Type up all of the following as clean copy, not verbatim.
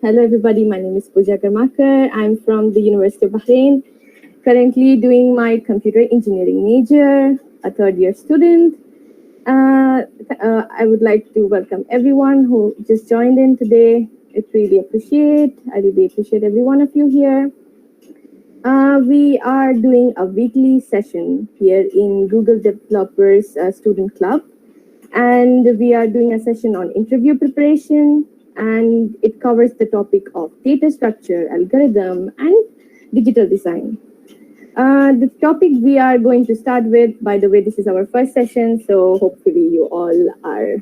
Hello, everybody. My name is Pooja Karmakar. I'm from the University of Bahrain, currently doing my computer engineering major, a third year student. I would like to welcome everyone who just joined in today. I really appreciate every one of you here. We are doing a weekly session here in Google Developers Student Club, and we are doing a session on interview preparation, and it covers the topic of data structure, algorithm, and digital design. The topic we are going to start with, by the way, this is our first session, so hopefully you all are.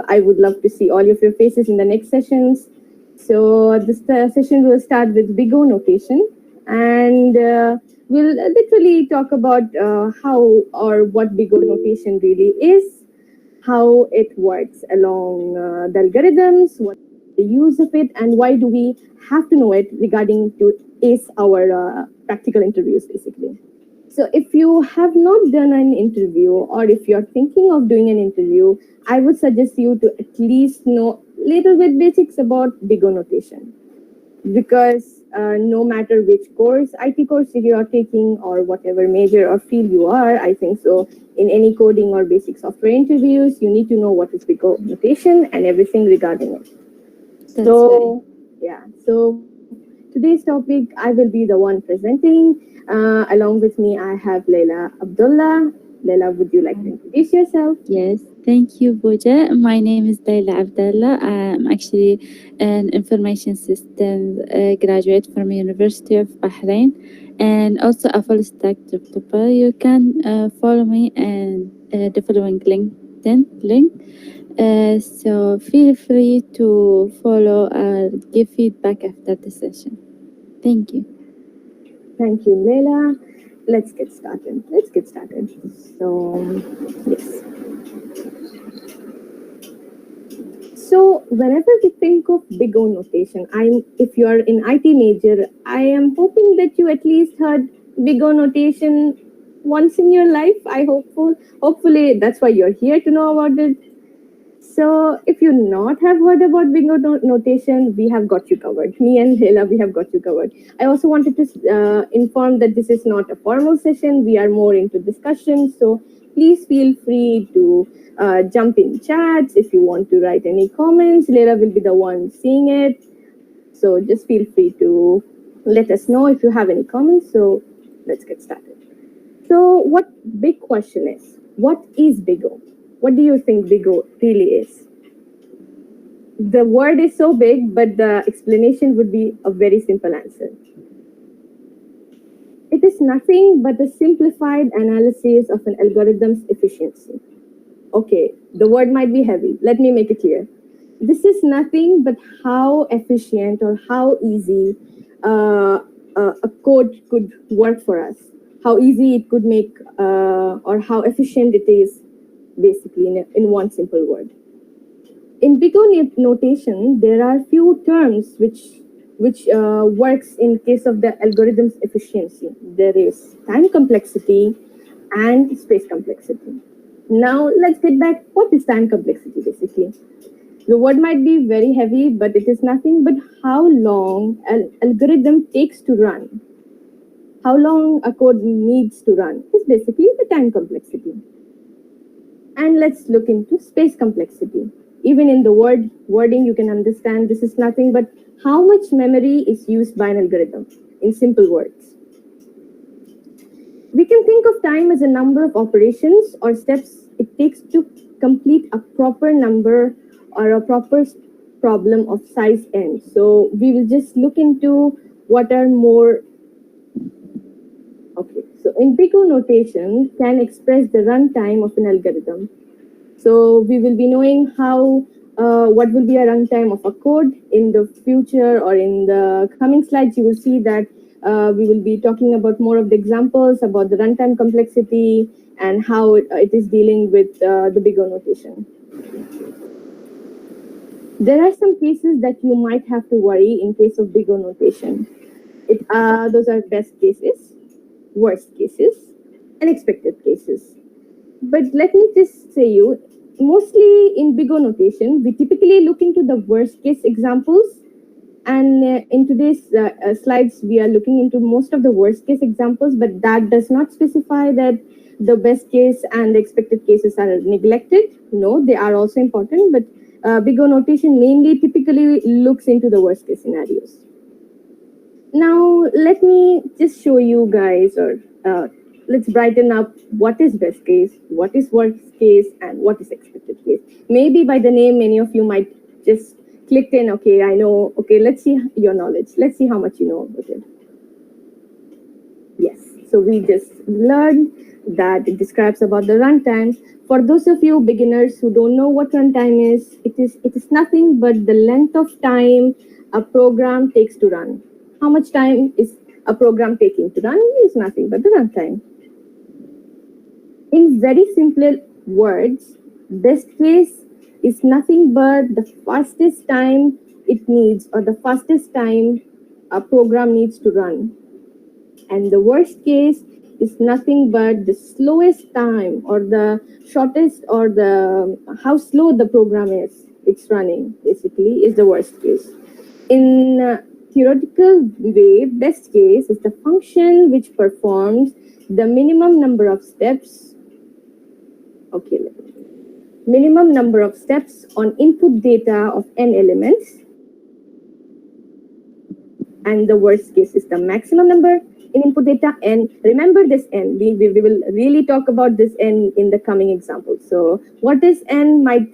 I would love to see all of your faces in the next sessions. So this session will start with big O notation, and we'll literally talk about how or what big O notation really is, how it works along the algorithms, what the use of it, and why do we have to know it regarding to ace our practical interviews, basically. So if you have not done an interview, or if you're thinking of doing an interview, I would suggest you to at least know little bit basics about big O notation, because no matter which course, IT course you are taking, or whatever major or field you are, I think so, in any coding or basic software interviews, you need to know what is big O notation and everything regarding it. That's right. Yeah. So today's topic, I will be the one presenting. Along with me, I have Leila Abdullah. Leila, would you like to introduce yourself? Yes, thank you, Pooja. My name is Layla Abdallah. I'm actually an information systems graduate from University of Bahrain and also a full stack developer. You can follow me and the following LinkedIn link. So feel free to follow or give feedback after the session. Thank you. Thank you, Leila. Let's get started. So, yes. So, whenever we think of big O notation, if you are in IT major, I am hoping that you at least heard big O notation once in your life. Hopefully that's why you're here to know about it. So, if you not have heard about big O notation, we have got you covered. Me and Leila, we have got you covered. I also wanted to inform that this is not a formal session. We are more into discussion. So, please feel free to jump in chats if you want to write any comments. Leila will be the one seeing it. So, just feel free to let us know if you have any comments. So, let's get started. So, what big question is? What is big O? What do you think big O really is? The word is so big, but the explanation would be a very simple answer. It is nothing but a simplified analysis of an algorithm's efficiency. Okay, the word might be heavy. Let me make it clear. This is nothing but how efficient or how easy a code could work for us, how easy it could make, or how efficient it is, basically, in one simple word. In big O notation, there are few terms which works in case of the algorithm's efficiency. There is time complexity and space complexity. Now let's get back. What is time complexity, basically? The word might be very heavy, but it is nothing but how long an algorithm takes to run. How long a code needs to run is basically the time complexity. And let's look into space complexity. Even in the wording, you can understand this is nothing but how much memory is used by an algorithm, in simple words. We can think of time as a number of operations or steps it takes to complete a proper number or a proper problem of size n. So we will just look into what are more. Okay, so in big O notation can express the runtime of an algorithm. So we will be knowing how what will be a runtime of a code in the future, or in the coming slides. You will see that we will be talking about more of the examples about the runtime complexity and how it is dealing with the big O notation. There are some cases that you might have to worry in case of big O notation. Those are best cases, worst cases, and expected cases. But let me just say you, mostly in big O notation, we typically look into the worst case examples And in today's slides, we are looking into most of the worst case examples, but that does not specify that the best case and the expected cases are neglected. No, they are also important, but big O notation mainly typically looks into the worst case scenarios. Now, let me just show you guys, or let's brighten up what is best case, what is worst case, and what is expected case. Maybe by the name, many of you might just clicked in, okay, I know, okay, let's see your knowledge. Let's see how much you know about it. Yes, so we just learned that it describes about the runtime. For those of you beginners who don't know what runtime is, it is nothing but the length of time a program takes to run. How much time is a program taking to run is nothing but the runtime. In very simple words, best case is nothing but the fastest time it needs, or the fastest time a program needs to run. And the worst case is nothing but the slowest time, or the shortest, or the how slow the program is it's running, basically, is the worst case. In theoretical way, best case is the function which performs the minimum number of steps. Okay, minimum number of steps on input data of n elements, and the worst case is the maximum number in input data n. Remember this n. We will really talk about this n in the coming examples. So what is n might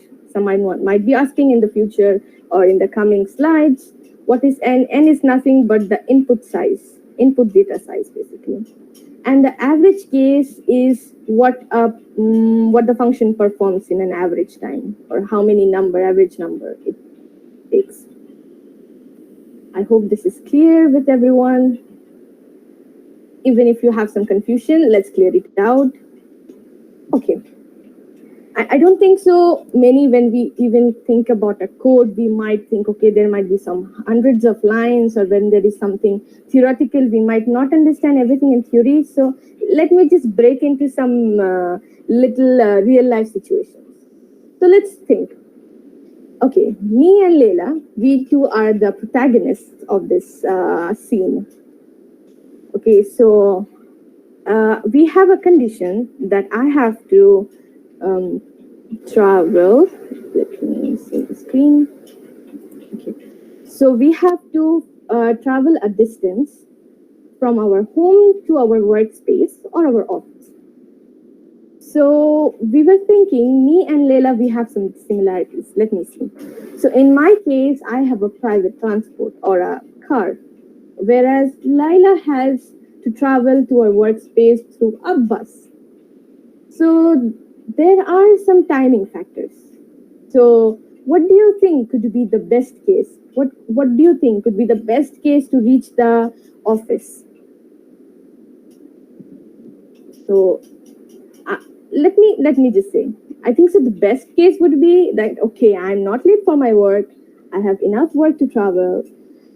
be asking in the future or in the coming slides. What is n? N is nothing but the input size, input data size, basically. And the average case is what the function performs in an average time, or how many average number it takes. I hope this is clear with everyone. Even if you have some confusion, let's clear it out. Okay. I don't think so many, when we even think about a code, we might think, okay, there might be some hundreds of lines, or when there is something theoretical, we might not understand everything in theory. So let me just break into some little real life situations. So let's think. Okay, me and Leila, we two are the protagonists of this scene. Okay, so we have a condition that I have to travel. Let me see the screen. Okay, so we have to travel a distance from our home to our workspace or our office. So we were thinking, me and Leila, we have some similarities. Let me see. So in my case, I have a private transport or a car, whereas Laila has to travel to her workspace through a bus. So there are some timing factors. So what do you think could be the best case? What do you think could be the best case to reach the office? So let me just say, I think so the best case would be that, okay, I'm not late for my work, I have enough work to travel,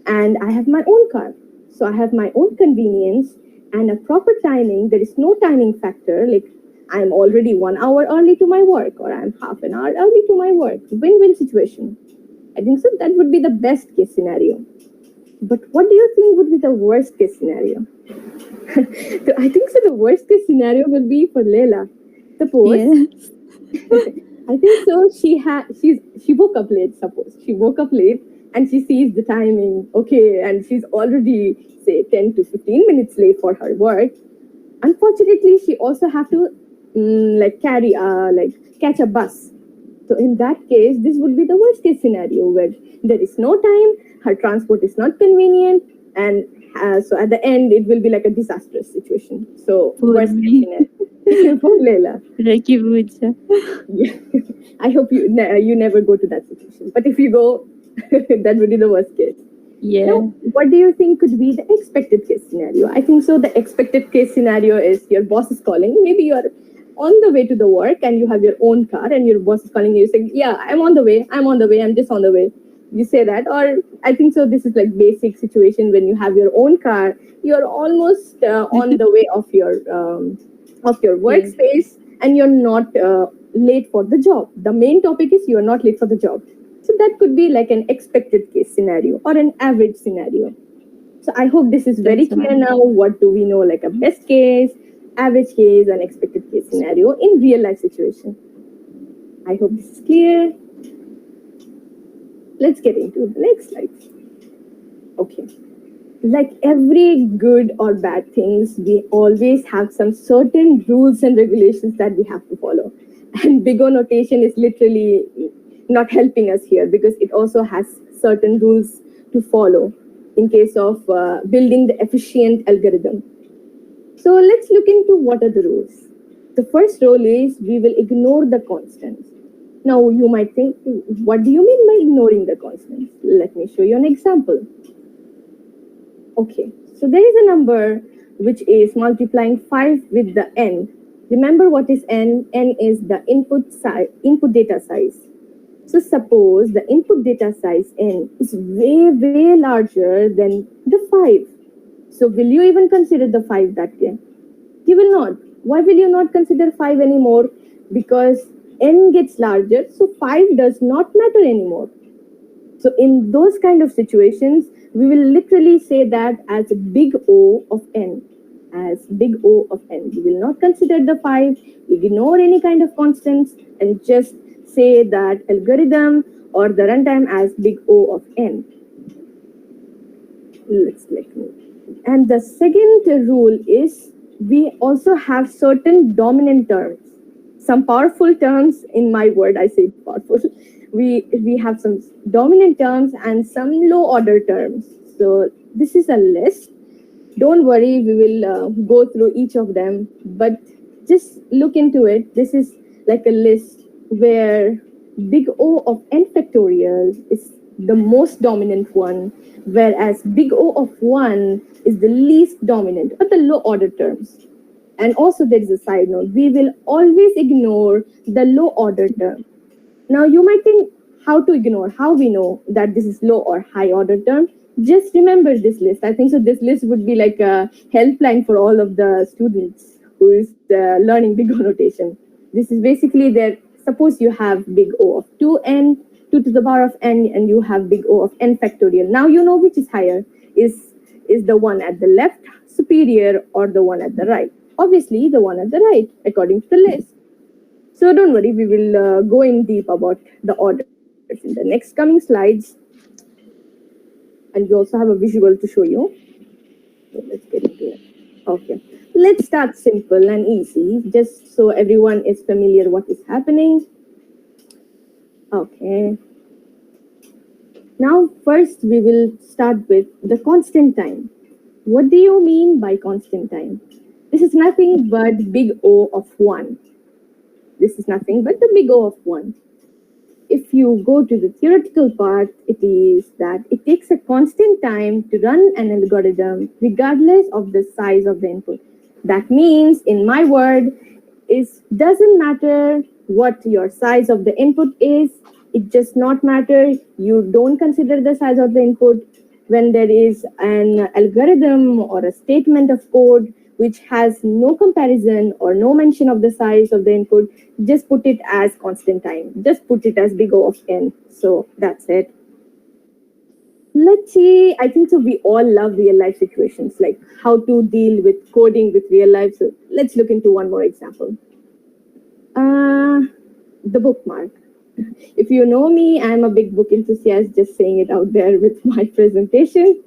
and I have my own car. So I have my own convenience and a proper timing. There is no timing factor, like I'm already 1 hour early to my work, or I'm half an hour early to my work. Win-win situation. I think so that would be the best case scenario. But what do you think would be the worst case scenario? So I think so the worst case scenario will be for Leila. Suppose Yes. I think so. She woke up late. Suppose she woke up late and she sees the timing. Okay, and she's already say 10 to 15 minutes late for her work. Unfortunately, she also have to catch a bus. So in that case, this would be the worst case scenario where there is no time, her transport is not convenient, and so at the end it will be like a disastrous situation. So For worst case me. scenario for Leila. Lucky Buja. Yeah. I hope you never go to that situation. But if you go, that would be the worst case. Yeah. Now, what do you think could be the expected case scenario? I think so. The expected case scenario is your boss is calling. Maybe you are on the way to the work and you have your own car, and your boss is calling you saying, "Yeah, I'm on the way. I'm on the way. I'm just on the way." You say that, or I think so. This is like basic situation when you have your own car. You're almost on the way of your workspace, and you're not late for the job. The main topic is you're not late for the job. So that could be like an expected case scenario or an average scenario. So I hope this is very That's clear right. now. What do we know, like a best case, average case, and expected case scenario in real life situation? I hope this is clear. Let's get into the next slide. Okay. Like every good or bad things, we always have some certain rules and regulations that we have to follow. And big O notation is literally not helping us here because it also has certain rules to follow in case of building the efficient algorithm. So let's look into what are the rules. The first rule is we will ignore the constants. Now you might think, what do you mean by ignoring the constants? Let me show you an example. Okay, so there is a number which is multiplying 5 with the n. Remember what is n? N is the input data size. So suppose the input data size n is way larger than the 5. So will you even consider the 5 that day? You will not. Why will you not consider 5 anymore? Because n gets larger, so 5 does not matter anymore. So in those kind of situations, we will literally say that as a big O of n. As big O of n. We will not consider the 5, ignore any kind of constants, and just say that algorithm or the runtime as big O of n. Let's let me. And the second rule is we also have certain dominant terms. Some powerful terms in my word, I say powerful. We have some dominant terms and some low order terms. So this is a list. Don't worry, we will go through each of them, but just look into it. This is like a list where big O of n factorial is the most dominant one, whereas big O of 1 is the least dominant, or the low order terms. And also, there is a side note, we will always ignore the low order term. Now, you might think how to ignore, how we know that this is low or high order term. Just remember this list. I think so. This list would be like a helpline for all of the students who is learning big O notation. This is basically that suppose you have big O of 2n, 2 to the power of n, and you have big O of n factorial. Now you know which is higher. Is the one at the left superior or the one at the right? Obviously, the one at the right, according to the list. So don't worry, we will go in deep about the orders in the next coming slides. And we also have a visual to show you. So let's get into it. Okay. Let's start simple and easy, just so everyone is familiar what is happening. Okay. Now, first we will start with the constant time. What do you mean by constant time? This is nothing but big O of 1. This is nothing but the big O of 1. If you go to the theoretical part, it is that it takes a constant time to run an algorithm regardless of the size of the input. That means, in my word, is doesn't matter what your size of the input is. It does not matter. You don't consider the size of the input when there is an algorithm or a statement of code which has no comparison or no mention of the size of the input. Just put it as constant time. Just put it as big O of n. So that's it. Let's see. I think so. We all love real life situations, like how to deal with coding with real life. So let's look into one more example. The bookmark. If you know me, I'm a big book enthusiast, just saying it out there with my presentation.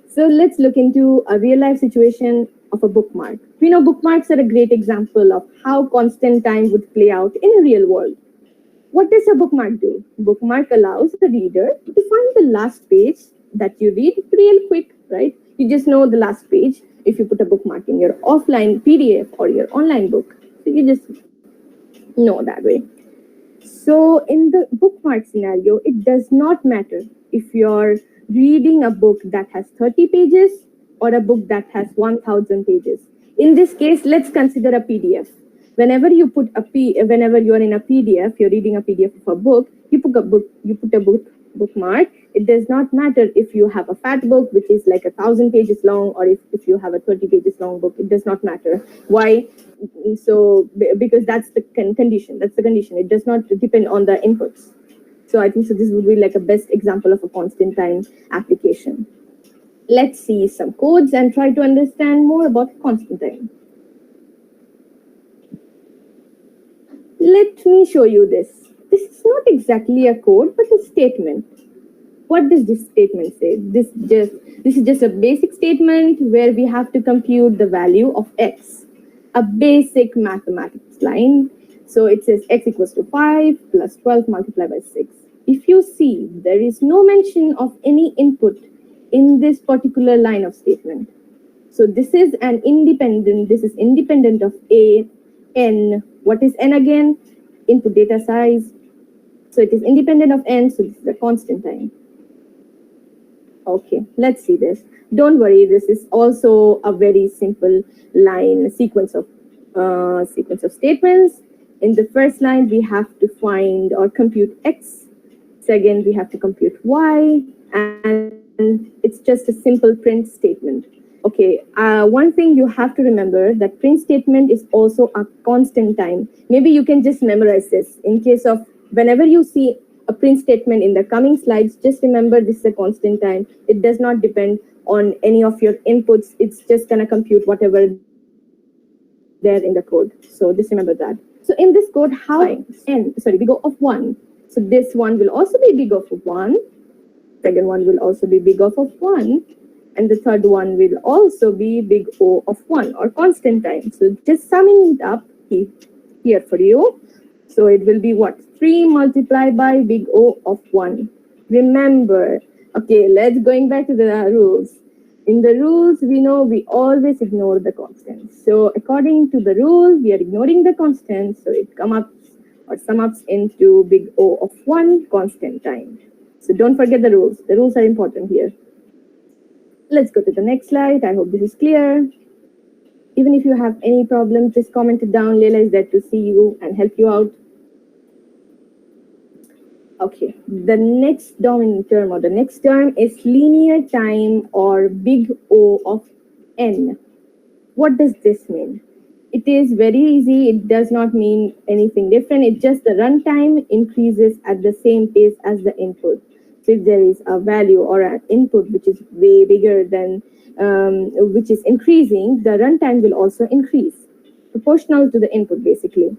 So let's look into a real life situation of a bookmark. We know bookmarks are a great example of how constant time would play out in a real world. What does a bookmark do? Bookmark allows the reader to find the last page that you read real quick, right? You just know the last page if you put a bookmark in your offline PDF or your online book. So you just know that way. So in the bookmark scenario, it does not matter if you're reading a book that has 30 pages or a book that has 1000 pages. In this case, let's consider a PDF. Whenever you are in a PDF, you're reading a PDF of a book, you put a bookmark. It does not matter if you have a fat book which is like 1000 pages long, or if you have a 30 pages long book. It does not matter. Why? So because that's the condition. That's the condition. It does not depend on the inputs. So I think so this would be like a best example of a constant time application. Let's see some codes and try to understand more about constant time. Let me show you this. This is not exactly a code, but a statement. What does this statement say? This is just a basic statement where we have to compute the value of x, a basic mathematics line. So it says x equals to 5 plus 12 multiplied by 6. If you see, there is no mention of any input in this particular line of statement. So this is independent of a, n. What is n again? Input data size. So it is independent of n, so this is a constant time. Okay, let's see this. Don't worry, this is also a very simple line sequence of statements. In the first line, we have to find or compute x. Second, we have to compute y, and it's just a simple print statement. Okay, one thing you have to remember that print statement is also a constant time. Maybe you can just memorize this in case of whenever you see a print statement in the coming slides, just remember this is a constant time. It does not depend on any of your inputs. It's just gonna compute whatever there in the code. So just remember that. So in this code, big O of 1. So this one will also be big O of 1. Second one will also be big O of 1. And the third one will also be big O of 1 or constant time. So just summing it up here for you. So it will be what? 3 multiplied by big O of 1. Remember, okay, let's going back to the rules. In the rules, we know we always ignore the constants. So according to the rule, we are ignoring the constants. So it sum up into big O of 1 constant time. So don't forget the rules. The rules are important here. Let's go to the next slide. I hope this is clear. Even if you have any problem, just comment it down. Leila is there to see you and help you out. Okay, the next dominant term or the next term is linear time or big O of n. What does this mean? It is very easy. It does not mean anything different. It's just the runtime increases at the same pace as the input. So if there is a value or an input which is way bigger than, which is increasing, the runtime will also increase, proportional to the input basically.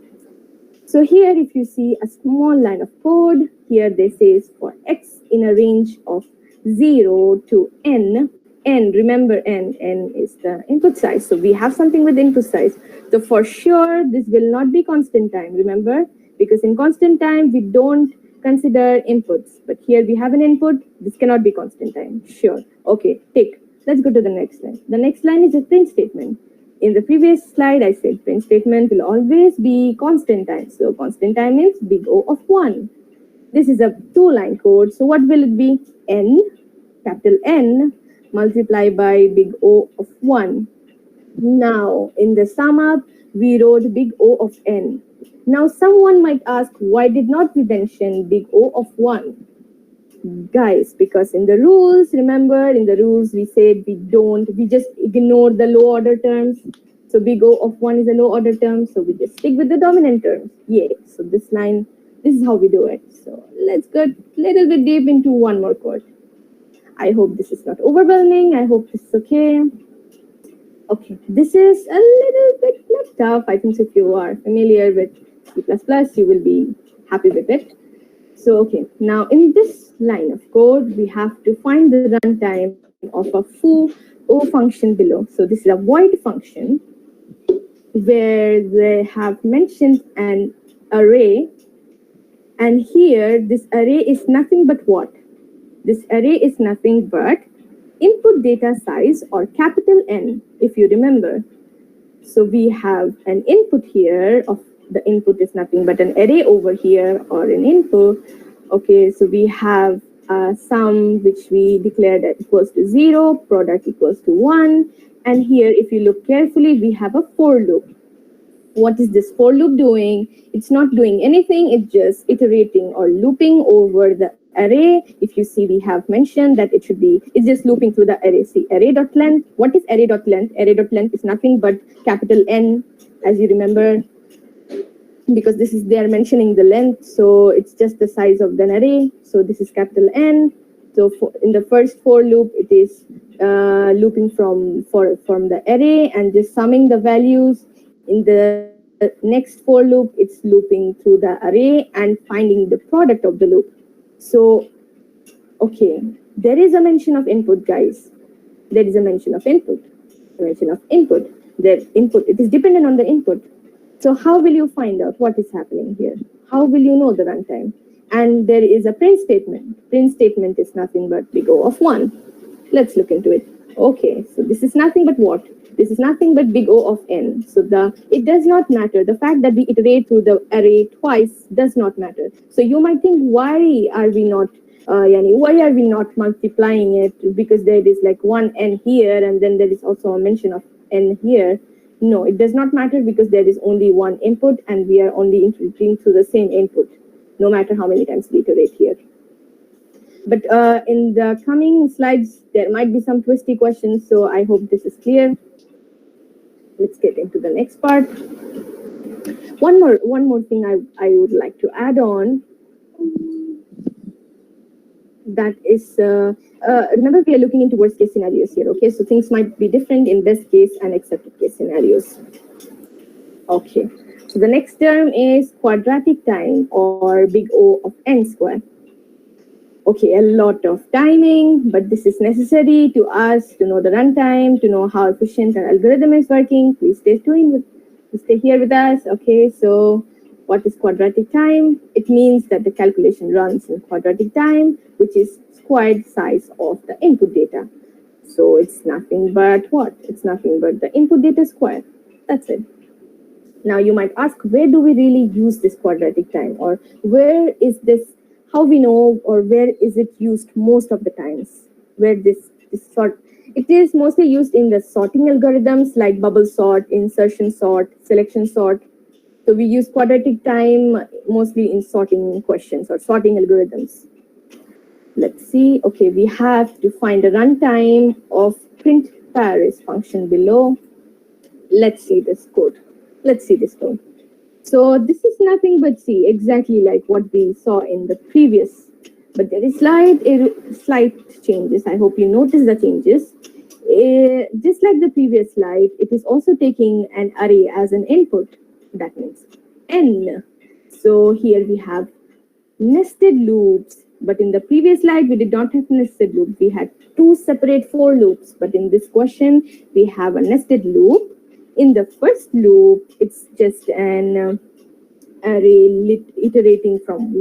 So here, if you see a small line of code, here they says for x in a range of 0 to n, remember n is the input size. So we have something with input size. So for sure, this will not be constant time, remember? Because in constant time, we don't consider inputs. But here we have an input, this cannot be constant time, sure. Okay, tick. Let's go to the next line. The next line is a print statement. In the previous slide, I said print statement will always be constant time. So constant time means big O of 1. This is a 2-line code. So what will it be? N, capital N, multiplied by big O of 1. Now, in the sum up, we wrote big O of n. Now, someone might ask, why did not we mention big O of 1? Guys, because in the rules, remember, in the rules we said we just ignore the low order terms. So big O of 1 is a low order term, so we just stick with the dominant terms. Yeah, so this line, this is how we do it. So let's go a little bit deep into one more code. I hope this is not overwhelming. I hope this is okay. Okay, this is a little bit tough. I think if you are familiar with C++, you will be happy with it. So, okay, now in this line of code, we have to find the runtime of a foo O function below. So this is a void function where they have mentioned an array. And here, this array is nothing but what? This array is nothing but input data size or capital N, if you remember. So we have an input here of the input is nothing but an array over here or an input. Okay, so we have a sum which we declared that equals to 0, product equals to 1. And here, if you look carefully, we have a for loop. What is this for loop doing? It's not doing anything. It's just iterating or looping over the array. If you see, we have mentioned that it's just looping through the array. See, array.length. What is array.length? Array.length is nothing but capital N, as you remember. because this is, they are mentioning the length, so it's just the size of the array. So this is capital N. So in the first for loop, it is looping from the array and just summing the values. In the next for loop, it's looping through the array and finding the product of the loop. So, okay, there is a mention of input, guys. There is a mention of input. Mention of input. The input, it is dependent on the input. So how will you find out what is happening here? How will you know the runtime? And there is a print statement. Print statement is nothing but big O of 1. Let's look into it. Okay, so this is nothing but what? This is nothing but big O of n. So it does not matter. The fact that we iterate through the array twice does not matter. So you might think, why are we not multiplying it? Because there is like one n here, and then there is also a mention of n here. No, it does not matter because there is only one input and we are only iterating through the same input, no matter how many times we iterate here. But in the coming slides, there might be some twisty questions, so I hope this is clear. Let's get into the next part. One more thing I would like to add on. That is, remember, we are looking into worst case scenarios here, okay? So things might be different in best case and accepted case scenarios. Okay, so the next term is quadratic time, or big O of n square. Okay, a lot of timing, but this is necessary to us to know the runtime, to know how efficient an algorithm is working. Please stay here with us. Okay, so what is quadratic time? It means that the calculation runs in quadratic time, which is squared size of the input data. So it's nothing but what? It's nothing but the input data squared. That's it. Now you might ask, where do we really use this quadratic time? Or where is this, how we know, or where is it used most of the times? Where this sort, it is mostly used in the sorting algorithms like bubble sort, insertion sort, selection sort. So we use quadratic time mostly in sorting questions or sorting algorithms. Let's see. Okay, we have to find the runtime of print Paris function below. Let's see this code. Let's see this code. So this is nothing but exactly like what we saw in the previous, but there is slight changes. I hope you notice the changes. Just like the previous slide, it is also taking an array as an input. That means n. So here we have nested loops, but in the previous slide we did not have nested loops. We had two separate for loops, but in this question we have a nested loop. In the first loop, it's just an array iterating from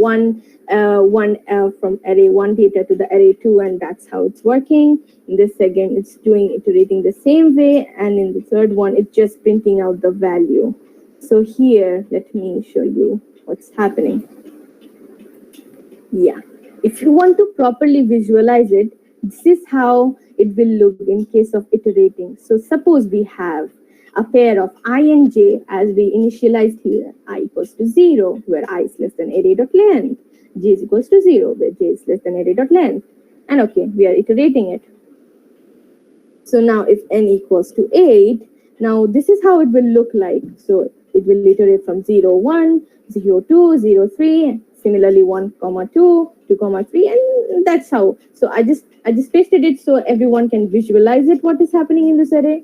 from array 1 data to the array 2, and that's how it's working. In the second, it's iterating the same way, and in the third one, it's just printing out the value. So here, let me show you what's happening. Yeah, if you want to properly visualize it, this is how it will look in case of iterating. So suppose we have a pair of I and j as we initialized here. I equals to 0, where I is less than array.length. J is equals to 0, where j is less than array.length. And okay, we are iterating it. So now if n equals to 8, now this is how it will look like. So it will iterate from 0, 1, 0, 2, 0, 3, similarly 1, 2, 2, 3, and that's how. So I just pasted it so everyone can visualize it, what is happening in this array.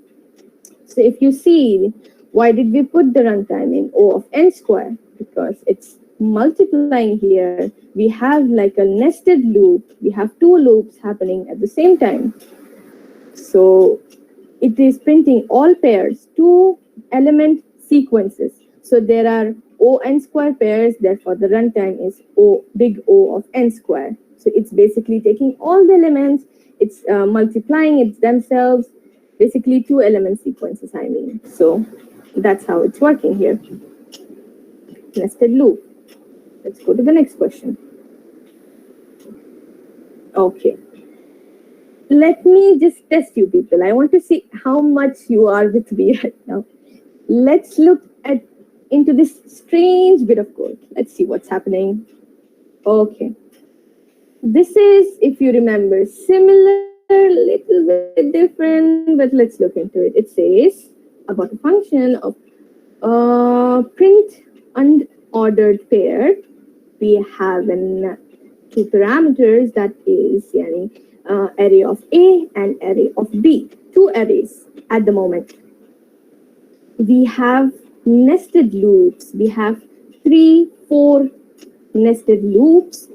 So if you see, why did we put the runtime in O of n square? Because it's multiplying here. We have like a nested loop. We have two loops happening at the same time. So it is printing all pairs, 2-element sequences. So there are O n square pairs, therefore the runtime is big O of n square. So it's basically taking all the elements, it's multiplying it themselves, basically 2-element sequences, I mean. So that's how it's working here. Nested loop. Let's go to the next question. Okay. Let me just test you people. I want to see how much you are with me right now. Let's look into this strange bit of code. Let's see what's happening. Okay. This is, if you remember, similar, little bit different, but let's look into it. It says about a function of print unordered pair, we have an two parameters, that is array of A and array of B, two arrays at the moment. We have nested loops. We have 4 nested loops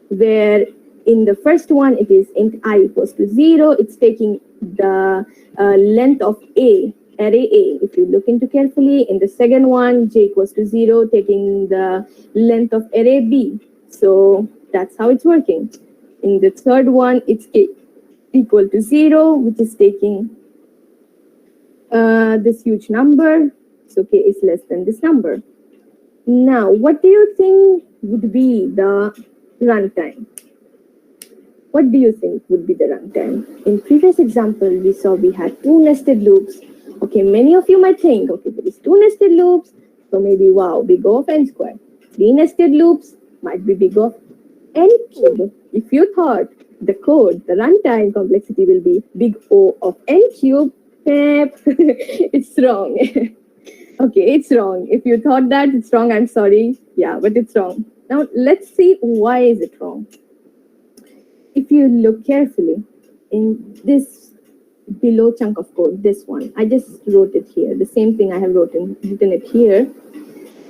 where in the first one it is int I equals to 0. It's taking the length of A, array A. If you look into carefully, in the second one, j equals to 0, taking the length of array B. So that's how it's working. In the third one, it's k equal to 0, which is taking this huge number. So k is less than this number. Now, what do you think would be the runtime? What do you think would be the runtime? In previous example, we saw we had 2 nested loops. Okay, many of you might think, okay, there is 2 nested loops, so maybe, wow, big O of n squared. 3 nested loops might be big O of n cube. If you thought the code, the runtime complexity will be big O of n cube, it's wrong. Okay, it's wrong. If you thought that, it's wrong. I'm sorry. Yeah, but it's wrong. Now, let's see why is it wrong. If you look carefully in this below chunk of code, this one, I just wrote it here. The same thing I have written it here.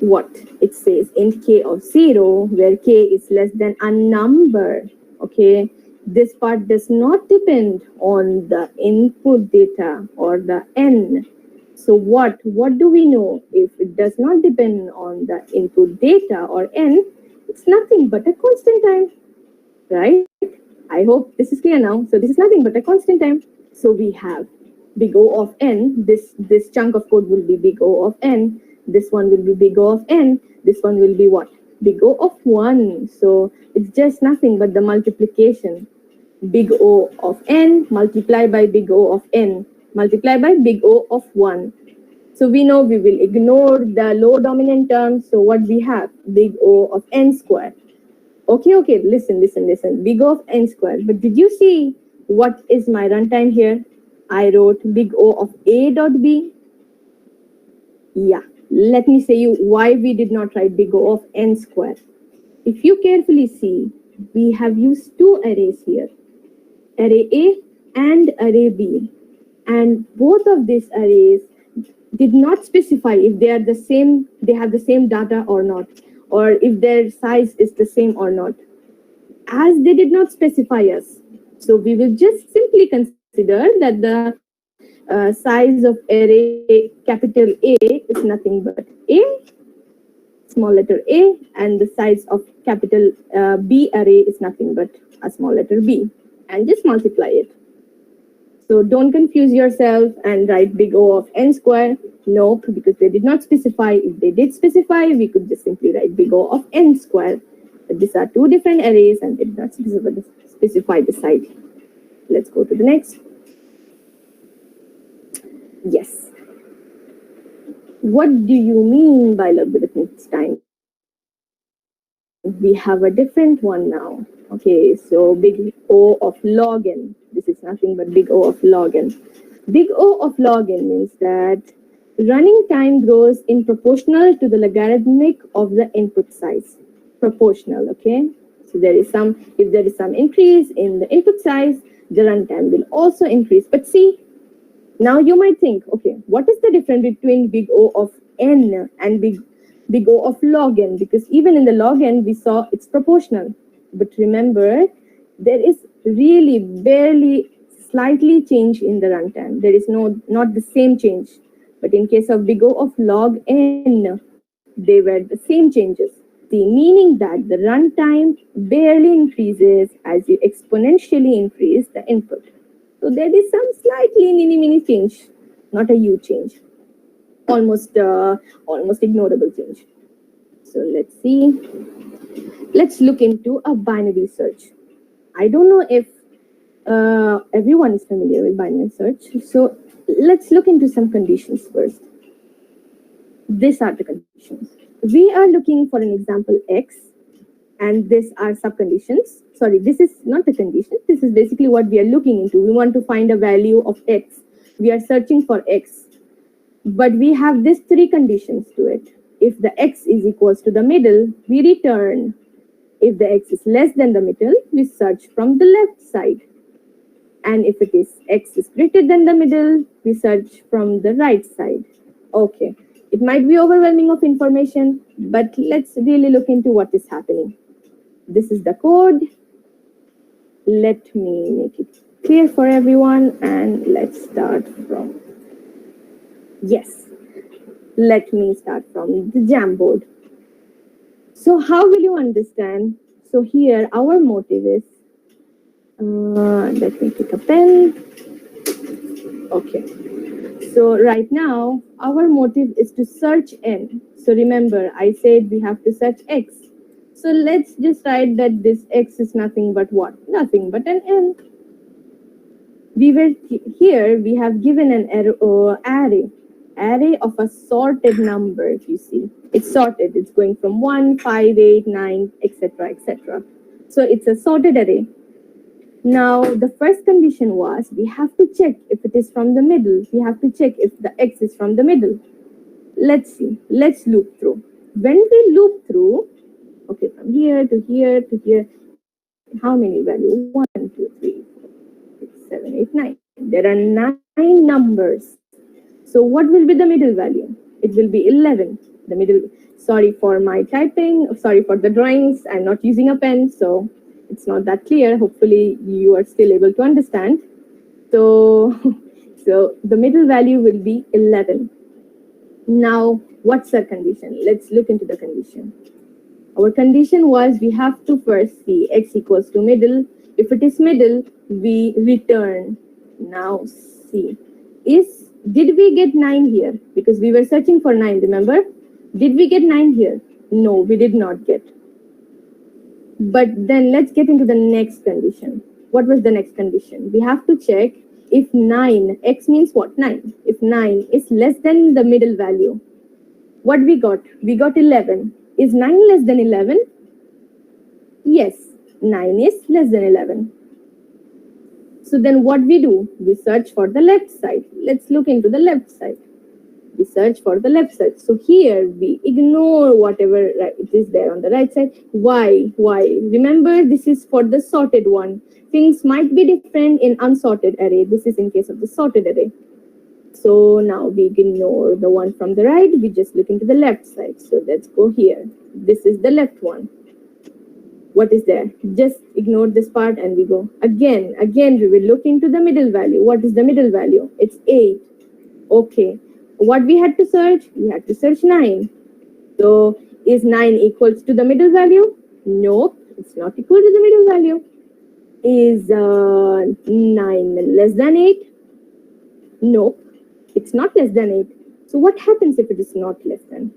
What it says, int k of 0, where k is less than a number. Okay, this part does not depend on the input data or the n. So what do we know? If it does not depend on the input data or n, it's nothing but a constant time, right? I hope this is clear now. So this is nothing but a constant time. So we have big O of n. This chunk of code will be big O of n. This one will be big O of n. This one will be what? Big O of 1. So it's just nothing but the multiplication. Big O of n multiplied by big O of n multiplied by big O of 1. So we know we will ignore the low dominant term. So what we have? Big O of n squared. Okay, listen. Big O of n squared. But did you see what is my runtime here? I wrote big O of a dot b. Yeah, let me say you why we did not write big O of n squared. If you carefully see, we have used 2 arrays here, array A and array B. And both of these arrays did not specify if they are the same, they have the same data or not, or if their size is the same or not. As they did not specify us, so we will just simply consider that the size of array capital A is nothing but A, small letter a, and the size of capital B array is nothing but a small letter b, and just multiply it. So don't confuse yourself and write big O of n square. Nope, because they did not specify. If they did specify, we could just simply write big O of n square. But these are 2 different arrays and they did not specify the side. Let's go to the next. Yes. What do you mean by logarithmic time? We have a different one now. Okay, so big O of log n. This is nothing but big O of log n. Big O of log n means that running time grows in proportional to the logarithmic of the input size. Proportional, okay? So if there is some increase in the input size, the runtime will also increase. But see, now you might think, okay, what is the difference between big O of n and big O of log n? Because even in the log n, we saw it's proportional. But remember, there is really barely slightly change in the runtime. There is not the same change. But in case of big O of log n, they were the same changes. The meaning that the runtime barely increases as you exponentially increase the input. So there is some slightly mini change, not a huge change, almost ignorable change. So let's see. Let's look into a binary search. I don't know if everyone is familiar with binary search. So let's look into some conditions first. These are the conditions. We are looking for an example x, and these are subconditions. Sorry, this is not the condition. This is basically what we are looking into. We want to find a value of x. We are searching for x. But we have these 3 conditions to it. If the x is equals to the middle, we return. If the x is less than the middle, we search from the left side. And if it is x is greater than the middle, we search from the right side. Okay, it might be overwhelming of information, but let's really look into what is happening. This is the code. Let me make it clear for everyone, and let's start from, yes, let me start from the Jamboard. So how will you understand? So here our motive is, let me pick a pen. Okay. So right now our motive is to search n. So remember I said we have to search x. So let's just write that this x is nothing but what? Nothing but an n. Here we have given an array of a sorted number. If you see, it's sorted. It's going from 1, 5, 8, 9, etc., etc. So it's a sorted array. Now, the first condition was we have to check if it is from the middle. We have to check if the x is from the middle. Let's see. Let's loop through. When we loop through, okay, from here to here to here, how many values? 1, 2, 3, 4, 6, 7, 8, 9. There are 9 numbers. So what will be the middle value? It will be 11. The middle. Sorry for my typing. Sorry for the drawings. I'm not using a pen, so it's not that clear. Hopefully you are still able to understand. So, so the middle value will be 11. Now, what's our condition? Let's look into the condition. Our condition was we have to first see x equals to middle. If it is middle, we return. Now see, did we get 9 here? Because we were searching for 9, remember? Did we get 9 here? No, we did not get. But then let's get into the next condition. What was the next condition? We have to check if 9, x means what? 9. If 9 is less than the middle value, what we got? We got 11. Is 9 less than 11? Yes, 9 is less than 11. So then what we do? We search for the left side. Let's look into the left side. We search for the left side. So here we ignore whatever it is there on the right side. Why? Remember, this is for the sorted one. Things might be different in unsorted array. This is in case of the sorted array. So now we ignore the one from the right. We just look into the left side. So let's go here. This is the left one. What is there? Just ignore this part and we go. Again, we will look into the middle value. What is the middle value? It's 8. Okay. What we had to search? We had to search 9. So is 9 equals to the middle value? Nope, it's not equal to the middle value. Is 9 less than 8? Nope, it's not less than 8. So what happens if it is not less than?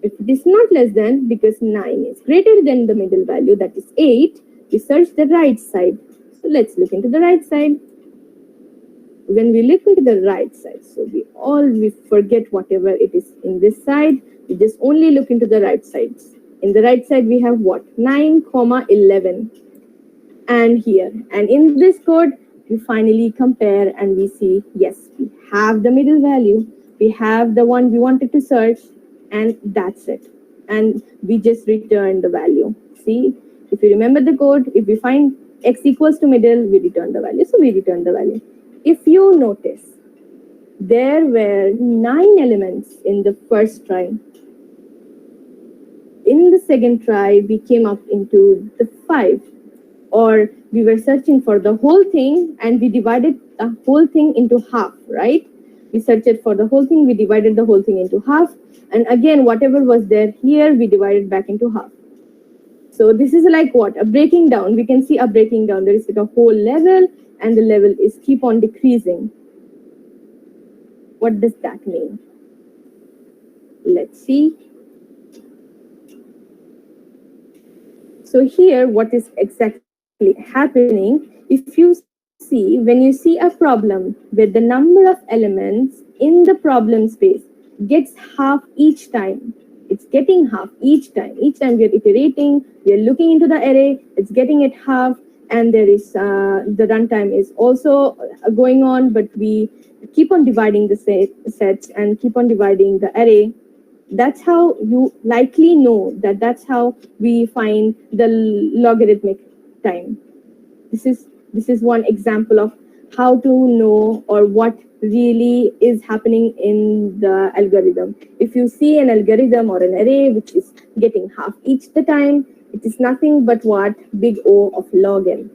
If it is not less than, because 9 is greater than the middle value, that is 8, we search the right side. So let's look into the right side. When we look into the right side, so we forget whatever it is in this side. We just only look into the right sides. In the right side, we have what? 9, 11. And here. And in this code, we finally compare and we see, yes, we have the middle value. We have the one we wanted to search. And that's it. And we just return the value. See, if you remember the code, if we find x equals to middle, we return the value. So we return the value. If you notice, there were 9 elements in the first try. In the second try, we came up into the 5. Or we were searching for the whole thing and we divided the whole thing into half, right? We searched for the whole thing, we divided the whole thing into half. And again, whatever was there here, we divided back into half. So this is like what? A breaking down. We can see a breaking down. There is like a whole level and the level is keep on decreasing. What does that mean? Let's see. So here, what is exactly happening? If you see, when you see a problem where the number of elements in the problem space gets half each time, it's getting half each time. Each time we are iterating, we are looking into the array, it's getting it half, and there is the runtime is also going on, but we keep on dividing the sets and keep on dividing the array. that's how you likely know that that's how we find the logarithmic time. This is one example of how to know or what really is happening in the algorithm. If you see an algorithm or an array which is getting half each the time, it is nothing but what? Big O of log n.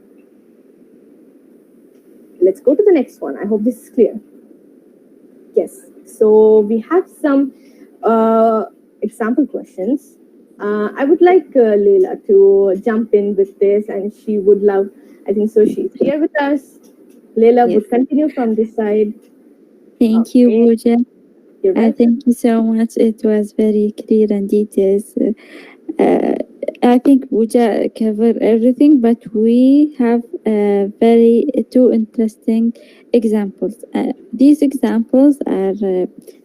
Let's go to the next one. I hope this is clear. Yes. So we have some example questions. I would like Leila to jump in with this, and she would love. I think so. She's here with us. Leila Yes. would continue from this side. Thank you, Okay, Pooja. you're welcome. Thank you so much. It was very clear and details. I think Pooja covered everything, but we have very two interesting examples. These examples are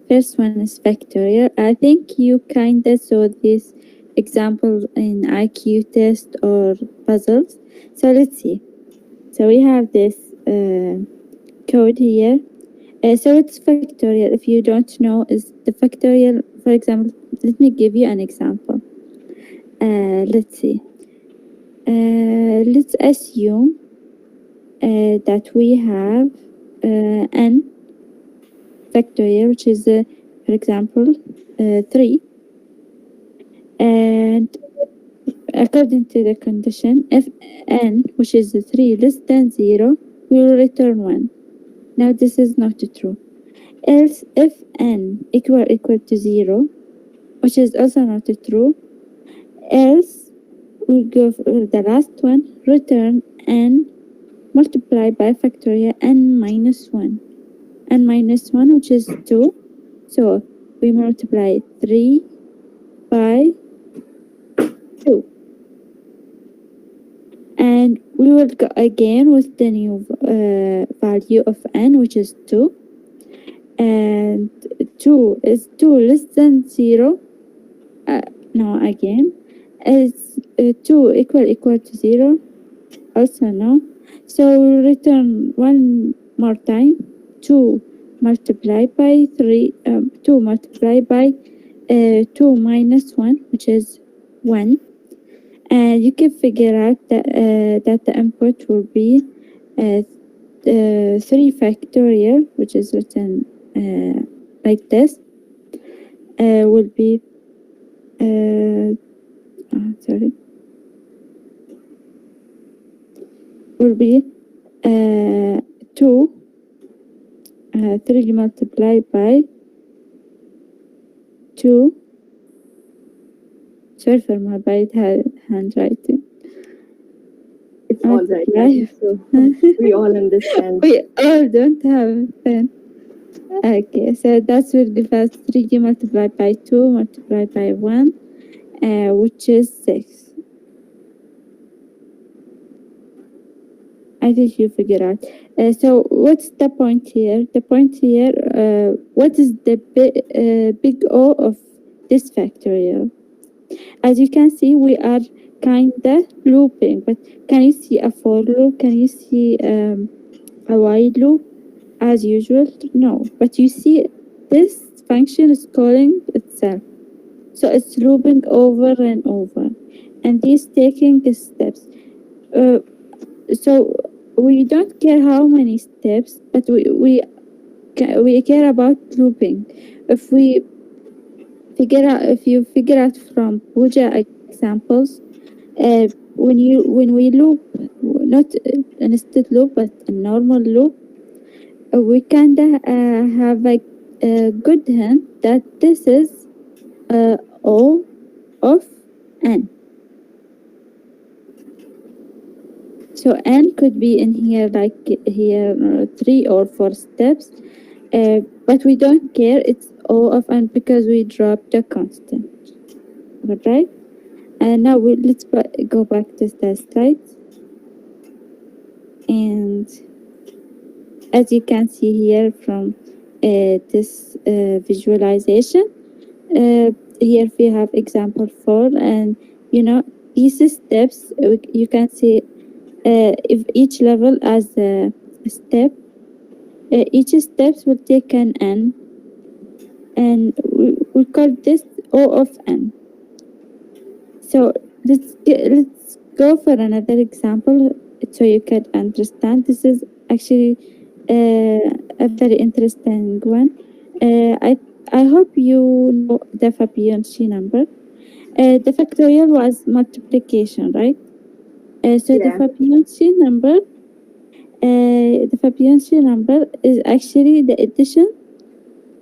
first one is factorial. I think you kinda saw these examples in IQ test or puzzles. So let's see. So we have this code here. So it's factorial. If you don't know, is the factorial. For example, let me give you an example. Let's see. Let's assume that we have n factorial, which is, for example, 3. And according to the condition, if n, which is 3 less than 0, we will return 1. Now this is not true. Else, if n equal to 0, which is also not true, else we go for the last one, return n multiplied by factorial n minus 1. N minus 1, which is 2. So we multiply 3 by 2. And we will go again with the new value of n, which is 2. And 2 is 2 less than 0. No, again. Is 2 equal to 0? Also no. So we'll return one more time. 2 multiplied by 3. 2 multiplied by 2 minus 1, which is 1. And you can figure out that the input will be 3 factorial, which is written like this, will be sorry, will be 2 3 multiplied by 2. Sorry for my bad handwriting. It's all right. I think so. We all understand. We all don't have a pen. Okay, so that will give us 3 multiplied by 2 multiplied by 1, which is 6. I think you figure out. So what's the point here? The point here, what is the big O of this factorial? As you can see, we are kinda looping, but can you see a for loop? Can you see a while loop as usual? No, but you see this function is calling itself. So it's looping over and over, and these taking steps. So we don't care how many steps, but we care about looping. If you figure out from Puja examples, when we loop, not an instead loop but a normal loop, we kinda have a good hint that this is O of n. So n could be in here, like here, 3 or 4 steps, but we don't care. It's O of n because we dropped the constant. Right? And now let's go back to the slides. And as you can see here from this visualization, here we have example 4, and these steps, you can see if each level as a step, each steps will take an n, and we call this O of n. So let's go for another example so you can understand. This is actually a very interesting one. I hope you know the Fibonacci number. The factorial was multiplication, right? So Yeah. the Fibonacci number is actually the addition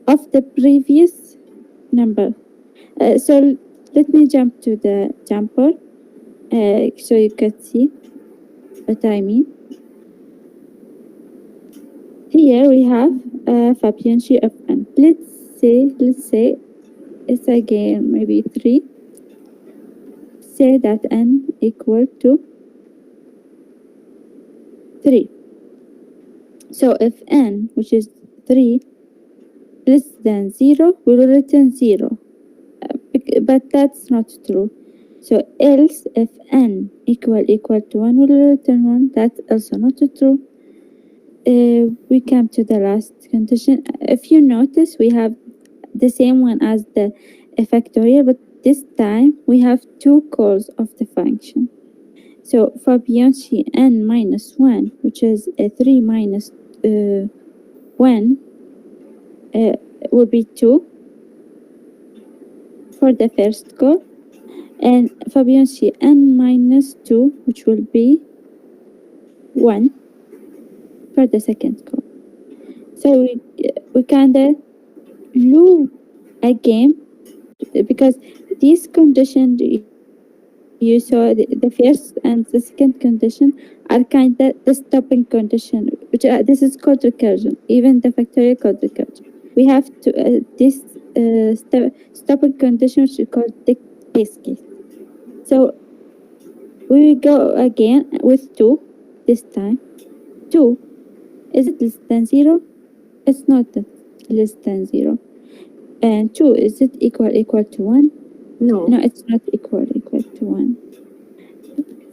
of the previous number. So let me jump to the jumper so you can see what I mean. Here we have Fibonacci of n. Let's say it's again maybe 3. Say that n equal to 3. So if n, which is 3, less than 0, we will return 0. But that's not true. So else if n equal to 1, we will return 1. That's also not true. We come to the last condition. If you notice, we have the same one as the factorial, but this time we have two calls of the function. So Fibonacci n minus 1, which is 3 minus 1, will be 2 for the first call, and Fibonacci n minus 2, which will be 1 for the second call. So we kind of loop again because these conditions you saw, the first and the second condition are kind of the stopping condition, which this is called recursion. Even the factorial called recursion. We have to this stopping condition, which is called the base case. So we will go again with 2 this time. 2, is it less than 0? It's not less than 0. And 2, is it equal to 1? No. No, it's not equal to 1.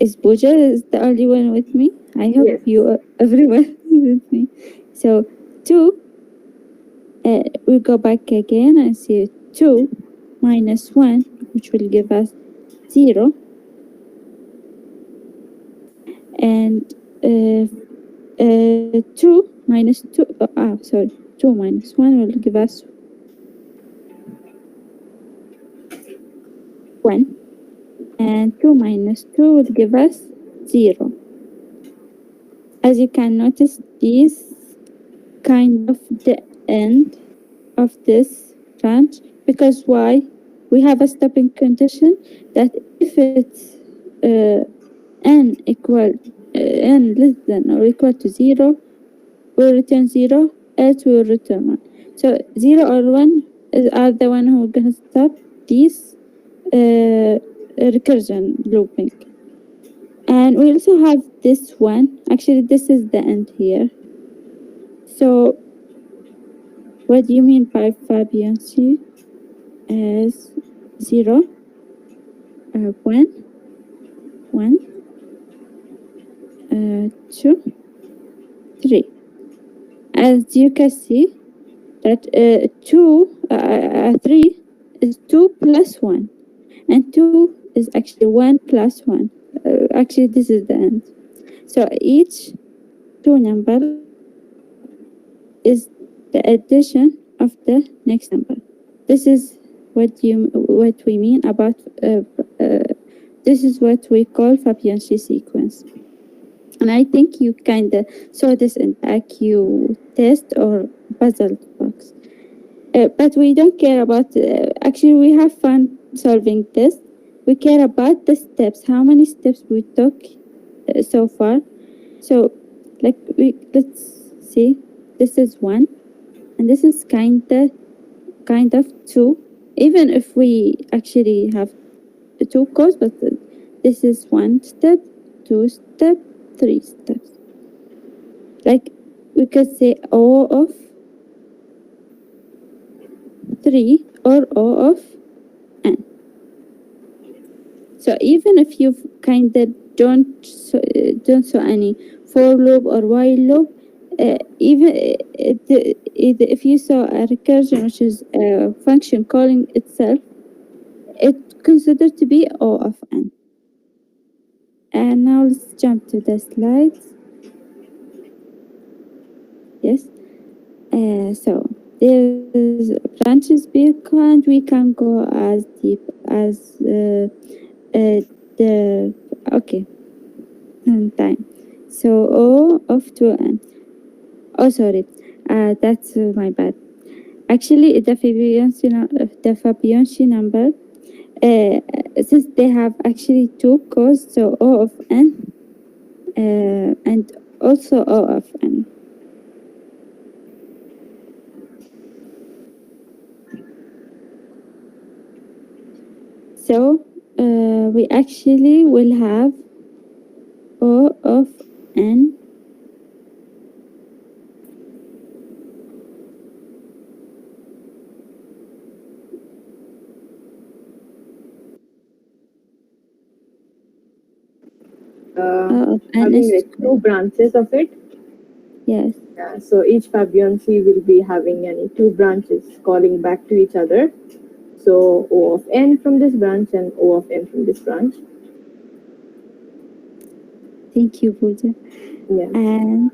Is Pooja is the only one with me? I hope Yes. you everyone is with me. So 2, we go back again and see 2 minus 1, which will give us 0. And 2 minus 2, sorry, 2 minus 1 will give us 1. And 2 minus 2 will give us 0. As you can notice, these kind of the end of this branch, because why? We have a stopping condition that if it's n equal n less than or equal to 0, we'll return 0, else we'll return 1. So 0 or 1 are the one who are gonna stop this recursion looping. And we also have this one. Actually, this is the end here. So what do you mean by Fibonacci? As 0, 1, 1, 2, 3. As you can see, that 3 is 2 plus 1, and 2 is actually 1 plus 1. Actually, this is the end. So each 2 number is the addition of the next number. This is what we mean about this is what we call Fibonacci sequence. And I think you kind of saw this in IQ test or puzzle box. But we don't care about, actually we have fun solving this. We care about the steps, how many steps we took so far. So let's see, this is 1, and this is kind of 2, even if we actually have 2 codes, but this is 1 step, 2 step, 3 steps. Like we could say O of 3 or O of n. So even if you kind of don't saw any for loop or while loop, even if you saw a recursion, which is a function calling itself, It considered to be O of n. And now let's jump to the slides. Yes. So there's branches big and we can go as deep as the okay time. So O of 2n. Oh, sorry. That's my bad. Actually, the Fibonacci number, since they have actually two codes, so O of n and also O of n. So we actually will have O of n O of n Having is like two branches of it. yes. Yeah, so each Fibonacci will be having any two branches calling back to each other. So O of n from this branch and O of n from this branch. Thank you, Pooja. Yeah. And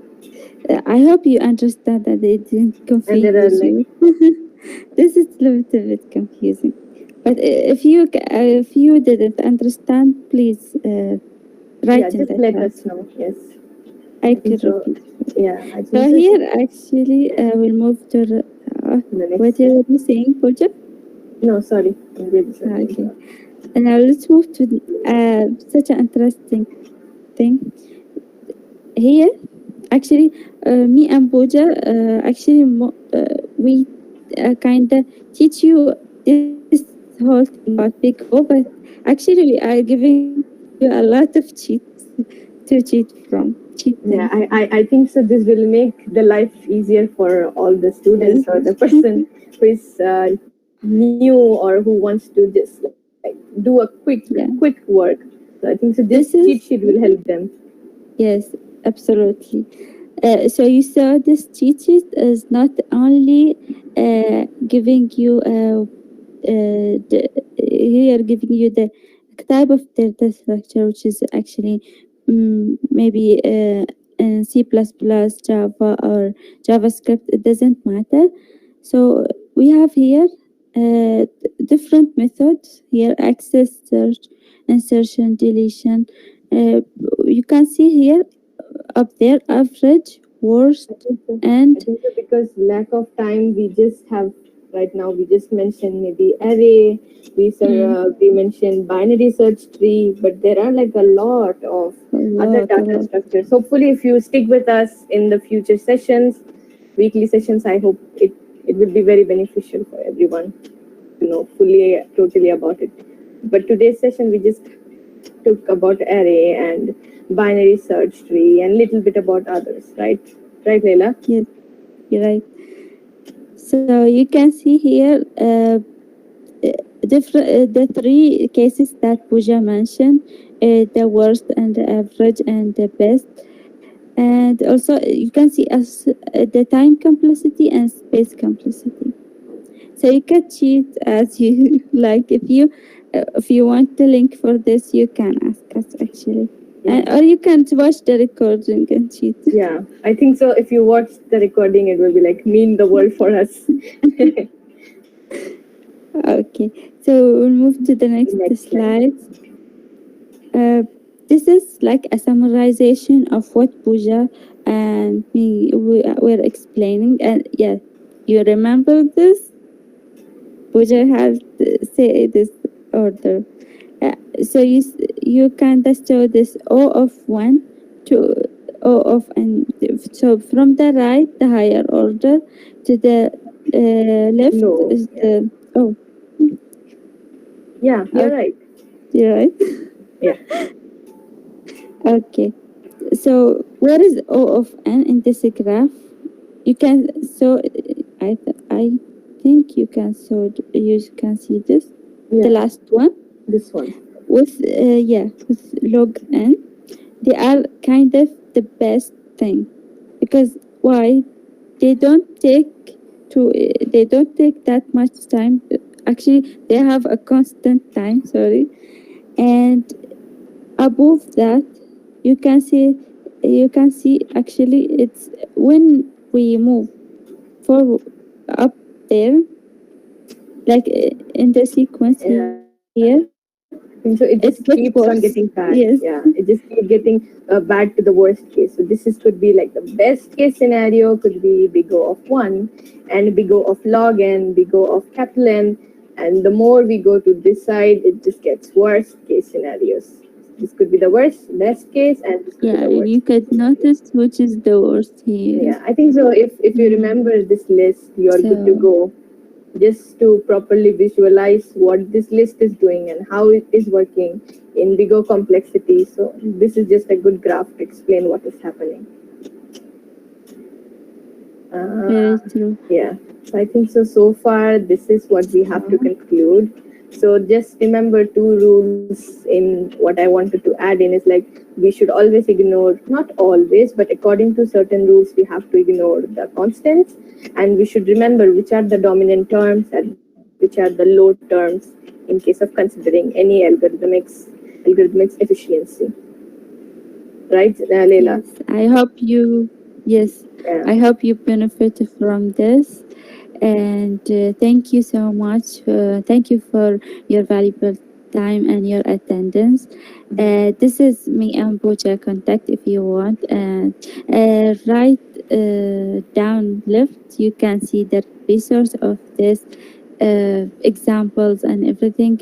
I hope you understand that it didn't And there are confuse like, you. This is a little bit confusing. But if you didn't understand, please yeah, write in just the let chat. us know. Yes. I I think can so. repeat. Yeah, I So think so. here actually we'll move to The what next are step. you saying, Pooja? No, sorry. I'm really sorry. Okay. And now let's move to such an interesting thing. Here, actually, me and Pooja, we kind of teach you this whole thing about Big O, but actually, we are giving you a lot of cheats to cheat from, cheat Yeah, things. I think so. This will make the life easier for all the students Yes. or the person who is new or who wants to just like do a Yeah. quick work. So I think so. This This cheat is, sheet will help them. yes, absolutely. So you saw this cheat sheet is not only giving you here giving you the type of data structure, which is actually maybe in C++, Java, or JavaScript. It doesn't matter. So we have here different methods here: access, search, insertion, deletion. Uh, you can see here up there average, worst, I think so. I and think so because lack of time, we just have right now. We just mentioned maybe array. mm, We mentioned binary search tree, but there are like a lot of other a data lot. structures. Hopefully, if you stick with us in the future sessions, weekly sessions, I hope it will be very beneficial for everyone to know fully, totally about it. But today's session, we just took about array and binary search tree and little bit about others, right? Right, Leila? Yes, you're right. So you can see here the three cases that Pooja mentioned, the worst and the average and the best. And also you can see as the time complexity and space complexity. So you can cheat as you like. If you want the link for this, you can ask us actually, Yeah. or you can watch the recording and cheat. Yeah, I think so. If you watch the recording, it will be like mean the world for us. Okay, so we'll move to the next Next slide. slide. Uh, this is like a summarization of what Pooja and me were explaining. And yeah, you remember this? Pooja has say this order. So you can just show this O of one to O of n. So from the right, the higher order, to the left No. is Yeah. the oh, Yeah, you're okay, right. right. Yeah. Okay. So where is O of n in this graph? You can so I think you can see this, the Yeah. last one This one. with with log n. They are kind of the best thing because why they don't take they don't take that much time actually they have a constant time, sorry, and above that you can see actually it's when we move forward up there, like in the sequence here, Yeah. And so it it gets just keeps worse. on getting bad. Yes. Yeah, it just keeps getting bad to the worst case. So this is could be like the best case scenario could be big O of one, and big O of log n, big O of capital N, and the more we go to this side, it just gets worst case scenarios. This could be the worst, best case, and this could be Yeah, the and you worst could case scenario. notice which is the worst here. Yeah, I think so. If you Mm. remember this list, you're good to So go, just to properly visualize what this list is doing and how it is working in bigger complexity. So this is just a good graph to explain what is happening. very Uh, true. yeah, so I think so. So far, this is what we have to So conclude. So just remember two rules in what I wanted to add in is like we should always ignore, not always, but according to certain rules, we have to ignore the constants, and we should remember which are the dominant terms and which are the low terms in case of considering any algorithmics efficiency. Right, Leila? yes, Yeah. I hope you benefit from this. And thank you so much. Thank you for your valuable time and your attendance. This is me and Pooja. Contact if you want. And right down left, you can see the resource of this examples and everything.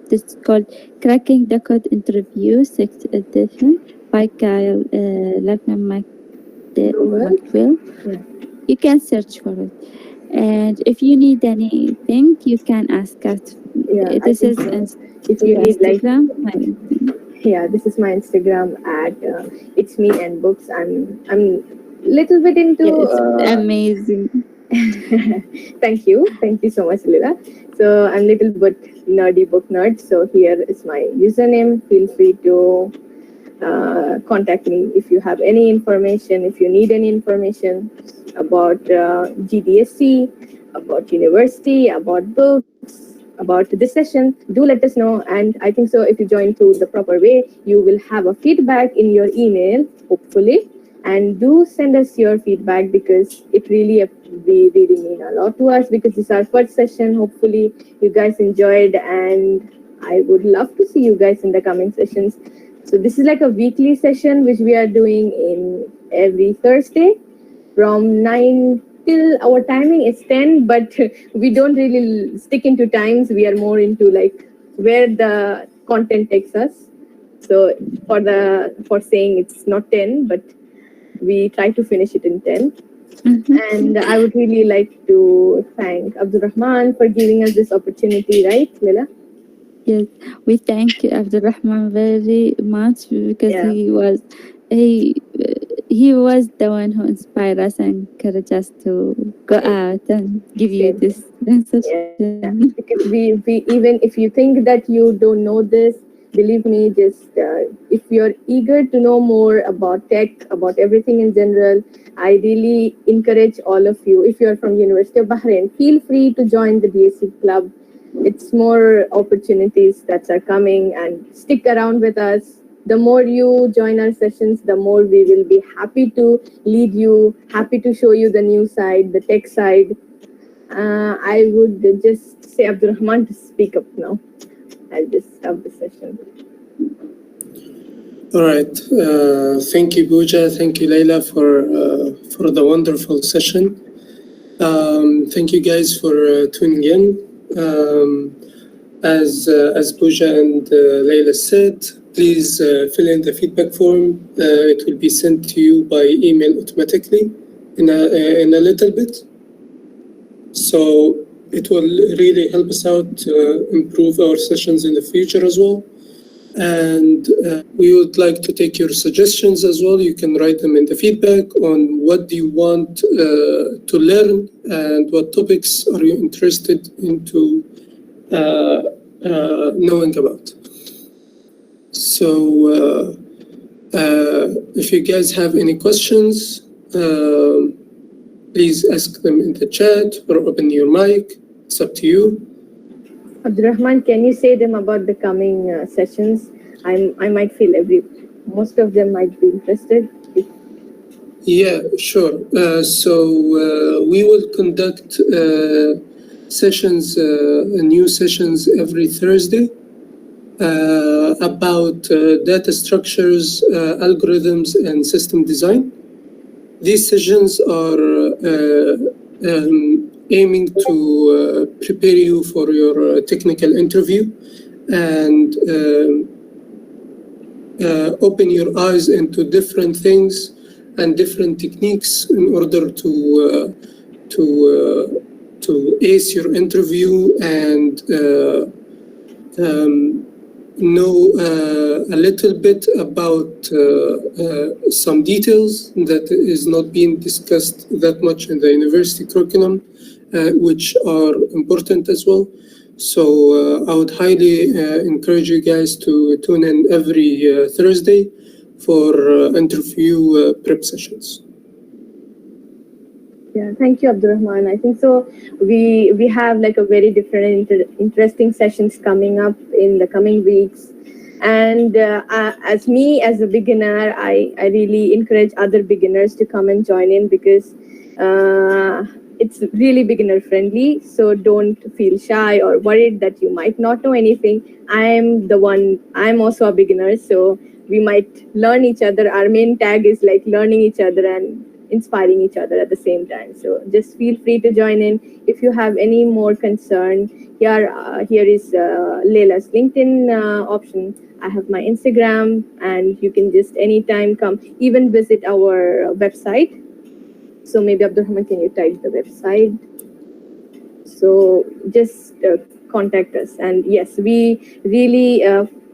This is called Cracking the Code Interview, 6th edition by Kyle Well, McWill. yeah. You can search for it. And if you need anything, you can ask us. Yeah, I This think is so. If you need like, Instagram. My Instagram. yeah, this is my Instagram at it's me and books. I'm little bit into. Yeah, it's amazing. Thank you so much, Lila. So I'm little bit nerdy book nerd. So here is my username. Feel free to contact me if you have any information, if you need any information about GDSC, about university, about books, about this session. Do let us know. And I think so, if you join through the proper way, you will have a feedback in your email, hopefully. And do send us your feedback because it really we really mean a lot to us because this is our first session. Hopefully, you guys enjoyed, and I would love to see you guys in the coming sessions. So this is like a weekly session which we are doing in every Thursday from 9 till our timing is 10, but we don't really stick into times. We are more into like where the content takes us. So for saying it's not 10, but we try to finish it in 10. And I would really like to thank Abdurrahman for giving us this opportunity, right, Lila? Yes, we thank Abdurrahman very much because Yeah. he he was the one who inspired us and encouraged us to go out and give you Same. this Yeah, session. because we even if you think that you don't know this, believe me, just if you're eager to know more about tech, about everything in general, I really encourage all of you. If you're from University of Bahrain, feel free to join the DSC club. It's more opportunities that are coming, and stick around with us. The more you join our sessions, the more we will be happy to lead you, happy to show you the new side, the tech side. I would just say Abdurrahman to speak up now. I'll just stop the session. All right. Thank you, Pooja. Thank you, Leila, for the wonderful session. Thank you guys for tuning in. As Pooja and Leila said, please fill in the feedback form. It will be sent to you by email automatically in a little bit. So it will really help us out to improve our sessions in the future as well. And we would like to take your suggestions as well. You can write them in the feedback on what do you want to learn and what topics are you interested into knowing about. So if you guys have any questions, please ask them in the chat or open your mic. It's up to you. Abdurrahman, can you say them about the coming sessions? I might feel most of them might be interested. Yeah, sure. We will conduct sessions, new sessions every Thursday about data structures, algorithms, and system design. These sessions are aiming to prepare you for your technical interview and open your eyes into different things and different techniques in order to ace your interview and know a little bit about some details that is not being discussed that much in the university curriculum, which are important as well. So I would highly encourage you guys to tune in every Thursday for interview prep sessions. Yeah, thank you, Abdurrahman. I think so. We have like a very different, interesting sessions coming up in the coming weeks. And as a beginner, I really encourage other beginners to come and join in because it's really beginner friendly. So don't feel shy or worried that you might not know anything. I'm also a beginner, so we might learn each other. Our main tag is like learning each other and inspiring each other at the same time. So just feel free to join in. If you have any more concern, here is Leila's LinkedIn option. I have my Instagram, and you can just anytime come, even visit our website. So maybe Abdurrahman, can you type the website? So just contact us. And yes, we really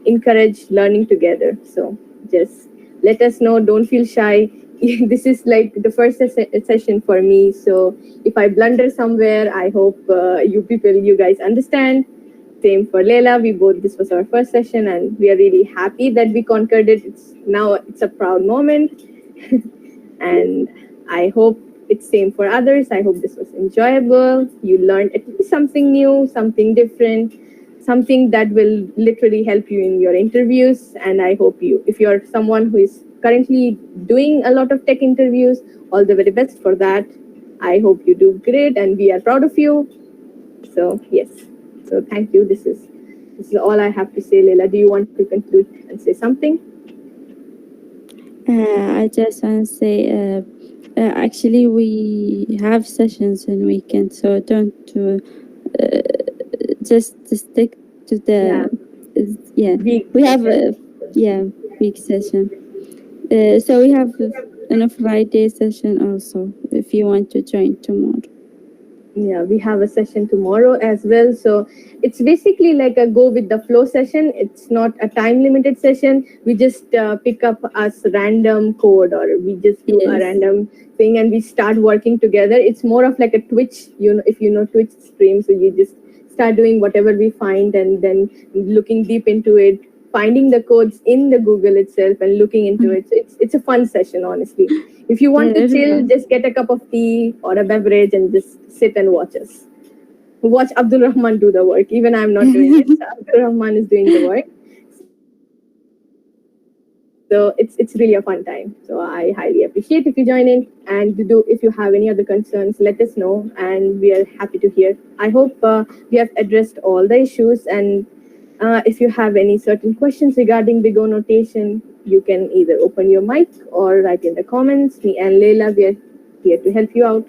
encourage learning together. So just let us know. Don't feel shy. This is like the first session for me. So if I blunder somewhere, I hope you guys understand. Same for Leila. This was our first session, and we are really happy that we conquered it. It's a proud moment. And I hope it's same for others. I hope this was enjoyable. You learned at least something new, something different, something that will literally help you in your interviews. And I hope if you're someone who is currently doing a lot of tech interviews, all the very best for that. I hope you do great, and we are proud of you. So yes. So thank you. This is all I have to say. Leila, do you want to conclude and say something? I just want to say, actually, we have sessions on weekends, so don't just stick to the we have a week session. So we have a Friday session also if you want to join tomorrow. Yeah, we have a session tomorrow as well. So it's basically like a go with the flow session. It's not a time limited session. We just pick up as random code, or we just do a random thing and we start working together. It's more of like a Twitch, if you know Twitch stream. So you just start doing whatever we find and then looking deep into it, finding the codes in the Google itself and looking into it. So it's a fun session, honestly. If you want to chill, just get a cup of tea or a beverage and just sit and watch us. Watch Abdul Rahman do the work. Even I'm not doing it. So Abdul Rahman is doing the work. So it's really a fun time. So I highly appreciate if you join in, and if you have any other concerns, let us know, and we are happy to hear. I hope we have addressed all the issues, and if you have any certain questions regarding Big O notation, you can either open your mic or write in the comments. Me and Leila, we are here to help you out.